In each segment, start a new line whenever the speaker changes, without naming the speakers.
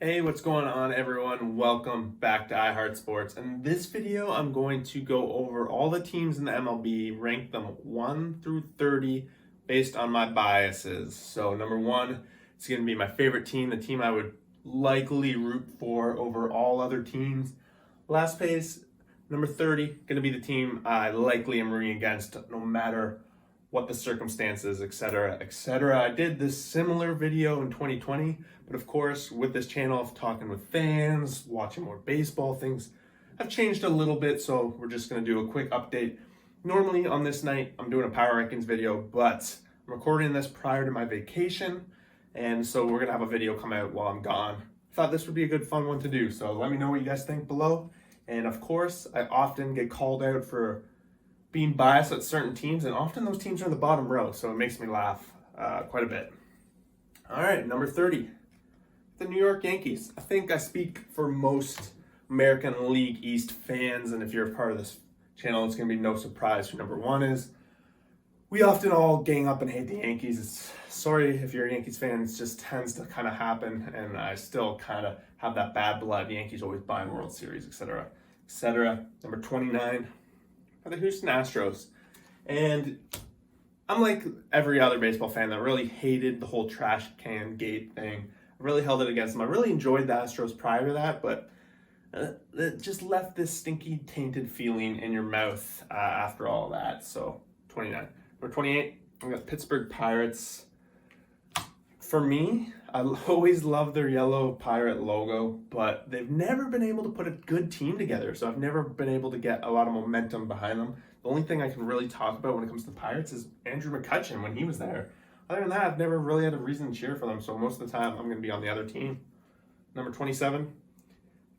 Hey, what's going on, everyone? Welcome back to iHeart Sports. In this video, I'm going to go over all the teams in the MLB, rank them 1 through 30 based on my biases. So number 1, it's going to be my favorite team, the team I would likely root for over all other teams. Last place, number 30, going to be the team I likely am rooting against no matter what the circumstances, etc., etc. I did this similar video in 2020, but of course, with this channel of talking with fans, watching more baseball, things have changed a little bit, so we're just going to do a quick update. Normally on this night, I'm doing a power rankings video, but I'm recording this prior to my vacation, and so we're going to have a video come out while I'm gone. I thought this would be a good fun one to do, so let me know what you guys think below. And of course, I often get called out for being biased at certain teams, and often those teams are in the bottom row, so it makes me laugh quite a bit. All right, number 30, the New York Yankees. I think I speak for most American League East fans, and if you're a part of this channel, it's going to be no surprise who number 1 is. We often all gang up and hate the Yankees. Sorry if you're a Yankees fan, it just tends to kind of happen, and I still kind of have that bad blood. Yankees always buying World Series, etc., etc. Number 29. Are the Houston Astros. And I'm like every other baseball fan that really hated the whole trash can gate thing. I really held it against them. I really enjoyed the Astros prior to that, but it just left this stinky, tainted feeling in your mouth after all that. So 29. Number 28, we got Pittsburgh Pirates. For me, I always love their yellow pirate logo, but they've never been able to put a good team together. So I've never been able to get a lot of momentum behind them. The only thing I can really talk about when it comes to the Pirates is Andrew McCutchen when he was there. Other than that, I've never really had a reason to cheer for them. So most of the time, I'm going to be on the other team. Number 27,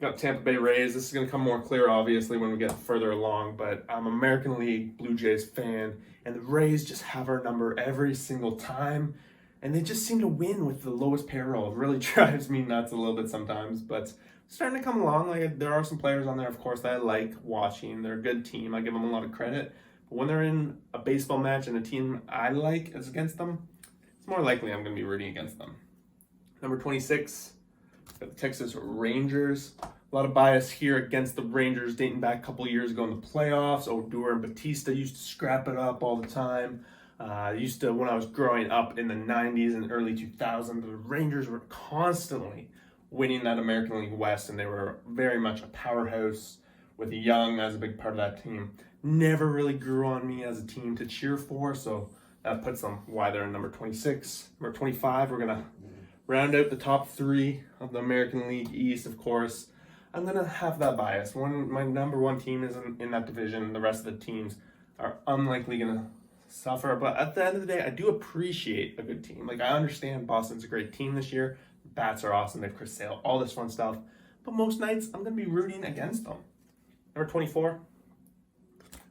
got Tampa Bay Rays. This is going to come more clear, obviously, when we get further along. But I'm an American League Blue Jays fan, and the Rays just have our number every single time. And they just seem to win with the lowest payroll. It really drives me nuts a little bit sometimes, but starting to come along. Like, there are some players on there, of course, that I like watching. They're a good team. I give them a lot of credit. But when they're in a baseball match and a team I like is against them, it's more likely I'm going to be rooting against them. Number 26, got the Texas Rangers. A lot of bias here against the Rangers dating back a couple years ago in the playoffs. Odor and Batista used to scrap it up all the time. When I was growing up in the 90s and early 2000s, the Rangers were constantly winning that American League West, and they were very much a powerhouse with Young as a big part of that team. Never really grew on me as a team to cheer for, so that puts them why they're in number 26. Number 25, we're going to round out the top 3 of the American League East, of course. I'm going to have that bias. My number 1 team is in that division. The rest of the teams are unlikely going to suffer, but at the end of the day, I do appreciate a good team. Like, I understand Boston's a great team this year. The bats are awesome. They have Chris Sale, all this fun stuff. But most nights, I'm going to be rooting against them. Number 24,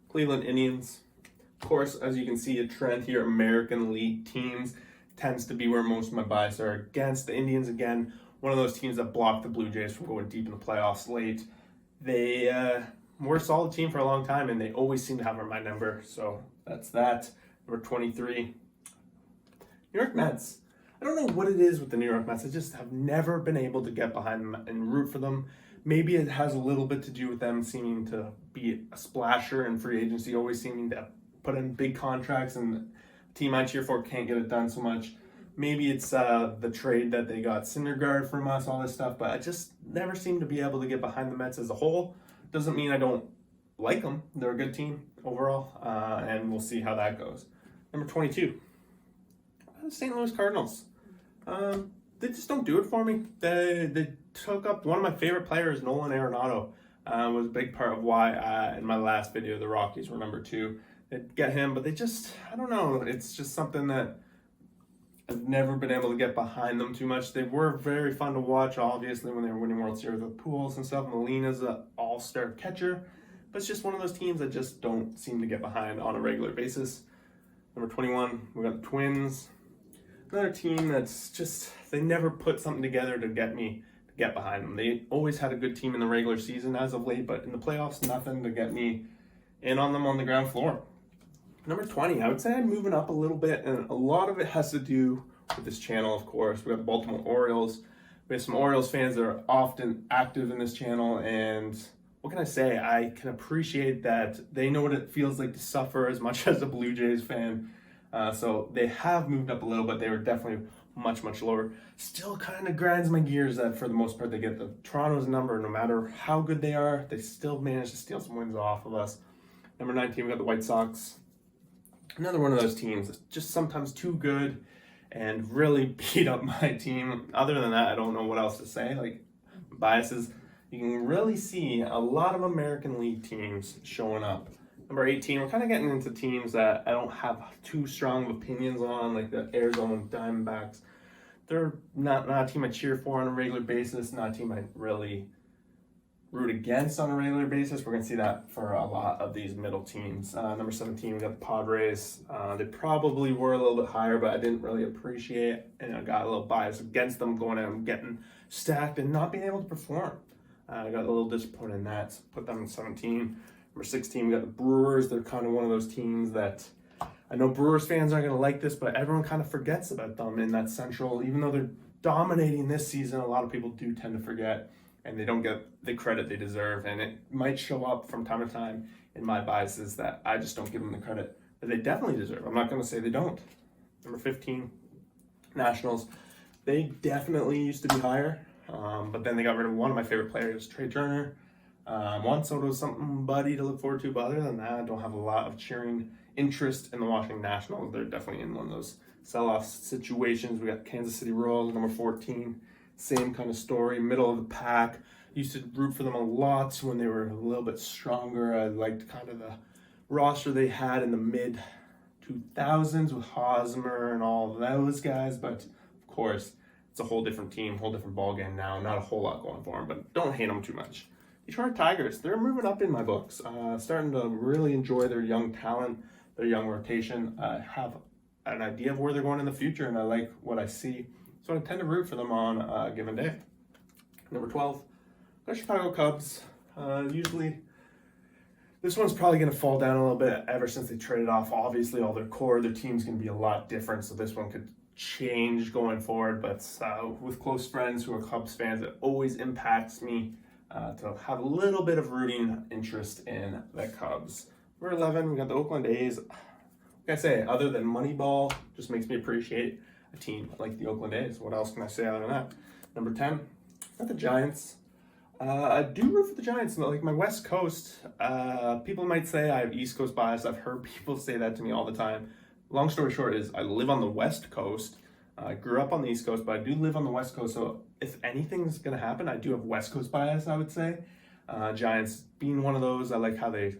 Cleveland Indians. Of course, as you can see, a trend here, American League teams tends to be where most of my bias are against. The Indians, again, one of those teams that blocked the Blue Jays from going deep in the playoffs late. They were a solid team for a long time, and they always seem to have my number. So that's that. Number 23, New York Mets. I don't know what it is with the New York Mets. I just have never been able to get behind them and root for them. Maybe it has a little bit to do with them seeming to be a splasher in free agency, always seeming to put in big contracts, and the team I cheer for can't get it done so much. Maybe it's the trade that they got Syndergaard from us, all this stuff, but I just never seem to be able to get behind the Mets as a whole. Doesn't mean I don't like them. They're a good team overall, and we'll see how that goes. Number 22, the St. Louis Cardinals. They just don't do it for me. They took up one of my favorite players, Nolan Arenado, was a big part of why in my last video the Rockies were number 2. They get him, but they just, I don't know, it's just something that I've never been able to get behind them too much. They were very fun to watch, obviously, when they were winning World Series with Pujols and stuff. Molina's an all-star catcher, but it's just one of those teams I just don't seem to get behind on a regular basis. Number 21, we got the Twins. Another team that's just, they never put something together to get me to get behind them. They always had a good team in the regular season as of late, but in the playoffs, nothing to get me in on them on the ground floor. Number 20, I would say I'm moving up a little bit, and a lot of it has to do with this channel, of course. We got the Baltimore Orioles. We have some Orioles fans that are often active in this channel, and what can I say? I can appreciate that they know what it feels like to suffer as much as a Blue Jays fan. So they have moved up a little, but they were definitely much lower. Still kind of grinds my gears that for the most part they get the Toronto's number. No matter how good they are, they still manage to steal some wins off of us. Number 19, we got the White Sox. Another one of those teams that's just sometimes too good and really beat up my team. Other than that, I don't know what else to say. Like, biases, you can really see a lot of American League teams showing up. Number 18, we're kind of getting into teams that I don't have too strong of opinions on, like the Arizona Diamondbacks. They're not a team I cheer for on a regular basis, not a team I really root against on a regular basis. We're going to see that for a lot of these middle teams. Number 17, we got the Padres. They probably were a little bit higher, but I didn't really appreciate, and I got a little bias against them going out and getting stacked and not being able to perform. I got a little disappointed in that, so put them in 17. Number 16, we got the Brewers. They're kind of one of those teams that I know Brewers fans aren't going to like this, but everyone kind of forgets about them in that Central. Even though they're dominating this season, a lot of people do tend to forget, and they don't get the credit they deserve. And it might show up from time to time in my biases that I just don't give them the credit that they definitely deserve. I'm not going to say they don't. Number 15, Nationals. They definitely used to be higher, but then they got rid of one of my favorite players, Trey Turner. Juan Soto was somebody to look forward to, but other than that, I don't have a lot of cheering interest in the Washington Nationals. They're definitely in one of those sell-off situations. We got Kansas City Royals, number 14. Same kind of story, middle of the pack. Used to root for them a lot when they were a little bit stronger. I liked kind of the roster they had in the mid-2000s with Hosmer and all of those guys, but of course, it's a whole different team, whole different ballgame now. Not a whole lot going for them, but don't hate them too much. Detroit Tigers, they're moving up in my books. Starting to really enjoy their young talent, their young rotation. I have an idea of where they're going in the future, and I like what I see. So I tend to root for them on a given day. Number 12, the Chicago Cubs. Usually, this one's probably going to fall down a little bit ever since they traded off. Obviously, all their core, their team's going to be a lot different, so this one could change going forward. But with close friends who are Cubs fans, it always impacts me to have a little bit of rooting interest in the Cubs. Number 11, we got the Oakland A's. Like I say, other than Moneyball, just makes me appreciate a team like the Oakland A's. What else can I say other than that? Number 10, got the Giants. I do root for the Giants. Like my West Coast, people might say I have East Coast bias. I've heard people say that to me all the time. Long story short is I live on the West Coast. I grew up on the East Coast, but I do live on the West Coast. So if anything's going to happen, I do have West Coast bias, I would say. Giants being one of those. I like how they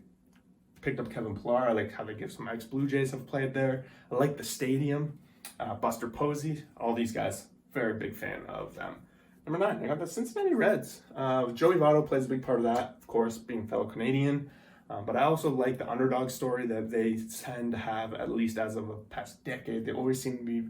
picked up Kevin Pillar. I like how they give some ex-Blue Jays have played there. I like the stadium. Buster Posey, all these guys, very big fan of them. Number 9, I got the Cincinnati Reds. Joey Votto plays a big part of that, of course, being fellow Canadian. But I also like the underdog story that they tend to have, at least as of the past decade. They always seem to be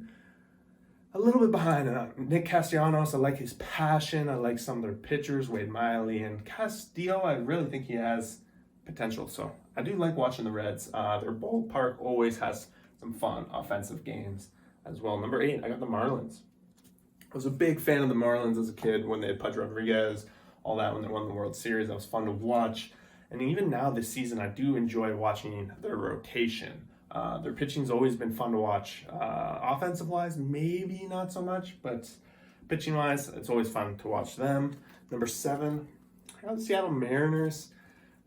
a little bit behind. Nick Castellanos, I like his passion. I like some of their pitchers, Wade Miley. And Castillo, I really think he has potential. So I do like watching the Reds. Their ballpark always has some fun offensive games as well. Number 8, I got the Marlins. I was a big fan of the Marlins as a kid when they had Pudge Rodriguez, all that when they won the World Series. That was fun to watch. And even now this season, I do enjoy watching their rotation. Their pitching's always been fun to watch. Offensive-wise, maybe not so much, but pitching-wise, it's always fun to watch them. Number 7, I got the Seattle Mariners.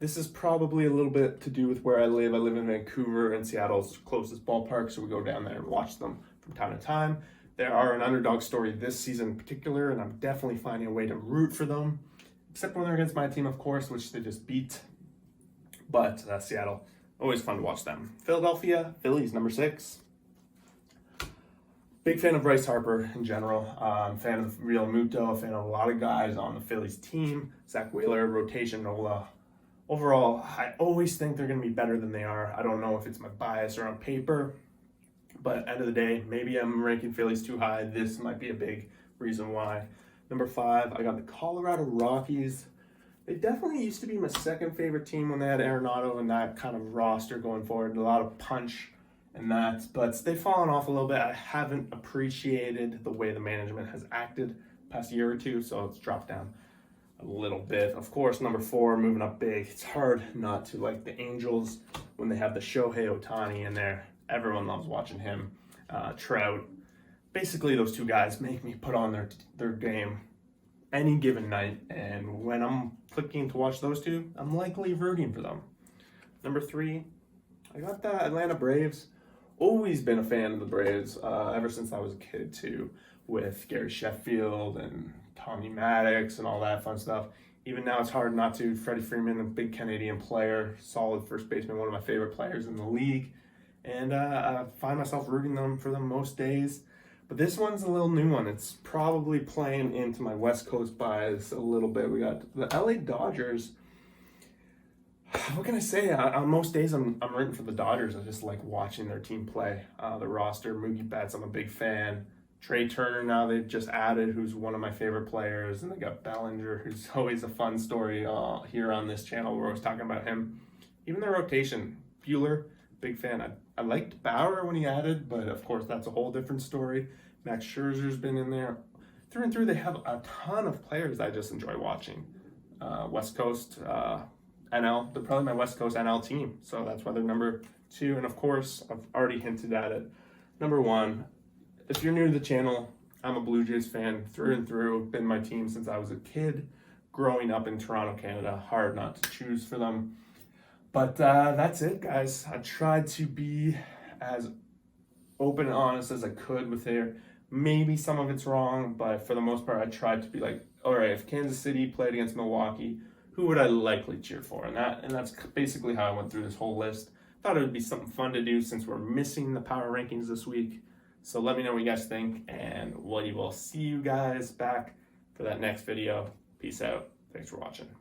This is probably a little bit to do with where I live. I live in Vancouver, and Seattle's closest ballpark, so we go down there and watch them from time to time. They are an underdog story this season in particular, and I'm definitely finding a way to root for them, except when they're against my team, of course, which they just beat. But Seattle, always fun to watch them. Philadelphia Phillies, number 6. Big fan of Bryce Harper in general. Fan of Real Muto, a fan of a lot of guys on the Phillies team. Zach Wheeler, rotation, Nola. Overall, I always think they're going to be better than they are. I don't know if it's my bias or on paper, but at the end of the day, maybe I'm ranking Phillies too high. This might be a big reason why. Number 5, I got the Colorado Rockies. They definitely used to be my second favorite team when they had Arenado and that kind of roster going forward. A lot of punch and that, but they've fallen off a little bit. I haven't appreciated the way the management has acted past year or two, so it's dropped down a little bit. Of course, number 4, moving up big. It's hard not to like the Angels when they have the Shohei Ohtani in there. Everyone loves watching him. Trout. Basically, those two guys make me put on their game any given night, and when I'm clicking to watch those two, I'm likely rooting for them. Number 3, I got the Atlanta Braves. Always been a fan of the Braves ever since I was a kid too, with Gary Sheffield and Tommy Maddox and all that fun stuff. Even now, it's hard not to. Freddie Freeman, a big Canadian player, solid first baseman, one of my favorite players in the league, and I find myself rooting for them most days. But this one's a little new one. It's probably playing into my West Coast bias a little bit. We got the LA Dodgers. What can I say? On most days, I'm rooting for the Dodgers. I just like watching their team play. The roster, Mookie Betts, I'm a big fan. Trey Turner, now they've just added, who's one of my favorite players. And they got Bellinger, who's always a fun story here on this channel. We're always talking about him. Even the rotation, Buehler, big fan. I liked Bauer when he added, but of course that's a whole different story. Max Scherzer's been in there. Through and through, they have a ton of players I just enjoy watching. West Coast, NL, they're probably my West Coast NL team, so that's why they're number 2. And of course, I've already hinted at it. Number 1, if you're new to the channel, I'm a Blue Jays fan through and through. Been my team since I was a kid, growing up in Toronto, Canada. Hard not to choose for them. But that's it, guys. I tried to be as open and honest as I could with it. Maybe some of it's wrong, but for the most part, I tried to be like, all right, if Kansas City played against Milwaukee, who would I likely cheer for? And that's basically how I went through this whole list. Thought it would be something fun to do since we're missing the power rankings this week. So let me know what you guys think, and we will see you guys back for that next video. Peace out. Thanks for watching.